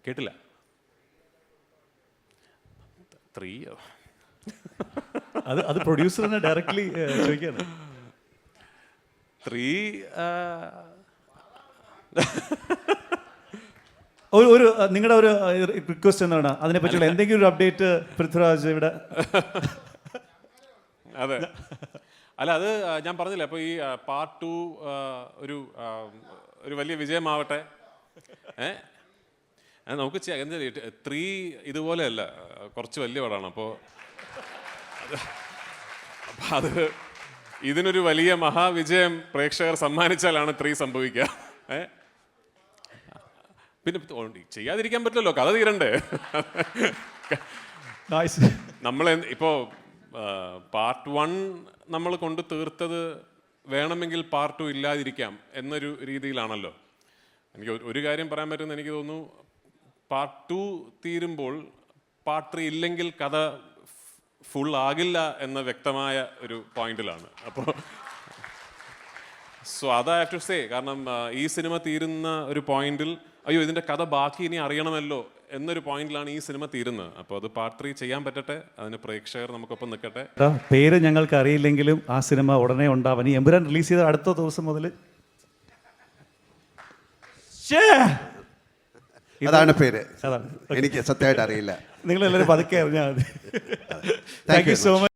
കേട്ടില്ല. 3 അത് പ്രൊഡ്യൂസറിനെ ഡയറക്ട്ലി ചോദിക്കാണ്. 3 ഒരു നിങ്ങളുടെ ഒരു റിക്വസ്റ്റ് എന്താണ് അതിനെ പറ്റിയുള്ള എന്തെങ്കിലും ഒരു അപ്ഡേറ്റ് പൃഥ്വിരാജ് ഇവിടെ? അതെ, അല്ല അത് ഞാൻ പറഞ്ഞില്ല. അപ്പോൾ ഈ പാർട്ട് 2 ഒരു വലിയ വിജയമാവട്ടെ. നമുക്ക് ചെയ്യാം. 3 ഇതുപോലെയല്ല, കുറച്ച് വലിയ പടമാണ്. അപ്പോൾ അത് ഇതിനൊരു വലിയ മഹാവിജയം പ്രേക്ഷകർ സമ്മാനിച്ചാലാണ് 3 സംഭവിക്കുക. പിന്നെ ചെയ്യാതിരിക്കാൻ പറ്റില്ലല്ലോ, കഥ തീരണ്ടേ. നമ്മൾ ഇപ്പോൾ പാർട്ട് 1 നമ്മൾ കൊണ്ട് തീർത്തത് വേണമെങ്കിൽ പാർട്ട് 2 ഇല്ലാതിരിക്കാം എന്നൊരു രീതിയിലാണല്ലോ. എനിക്ക് ഒരു കാര്യം പറയാൻ പറ്റുമെന്ന് എനിക്ക് തോന്നുന്നു, പാർട്ട് 2 തീരുമ്പോൾ പാർട്ട് 3 ഇല്ലെങ്കിൽ കഥ ഫുൾ ആകില്ല എന്ന വ്യക്തമായ ഒരു പോയിന്റിലാണ്. അപ്പോൾ സോ അത് ഐ ഹാവ് ടു സേ. കാരണം ഈ സിനിമ തീരുന്ന ഒരു പോയിന്റിൽ അയ്യോ ഇതിൻ്റെ കഥ ബാക്കി ഇനി അറിയണമല്ലോ എന്നൊരു പോയിന്റിലാണ് ഈ സിനിമ തീരുന്നത്. അപ്പോൾ അത് പാർട്ട് 3 ചെയ്യാൻ പറ്റട്ടെ, അതിന് പ്രേക്ഷകർ നമുക്കൊപ്പം നിൽക്കട്ടെ. പേര് ഞങ്ങൾക്ക് അറിയില്ലെങ്കിലും ആ സിനിമ ഉടനെ ഉണ്ടാവാൻ. ഈ എമ്പുരാൻ റിലീസ് ചെയ്ത അടുത്ത ദിവസം മുതൽ അതാണ് പേര്. എനിക്ക് സത്യമായിട്ട് അറിയില്ല. നിങ്ങളെല്ലാവരും പതുക്കെ അറിഞ്ഞാൽ മതി. Thank you so much.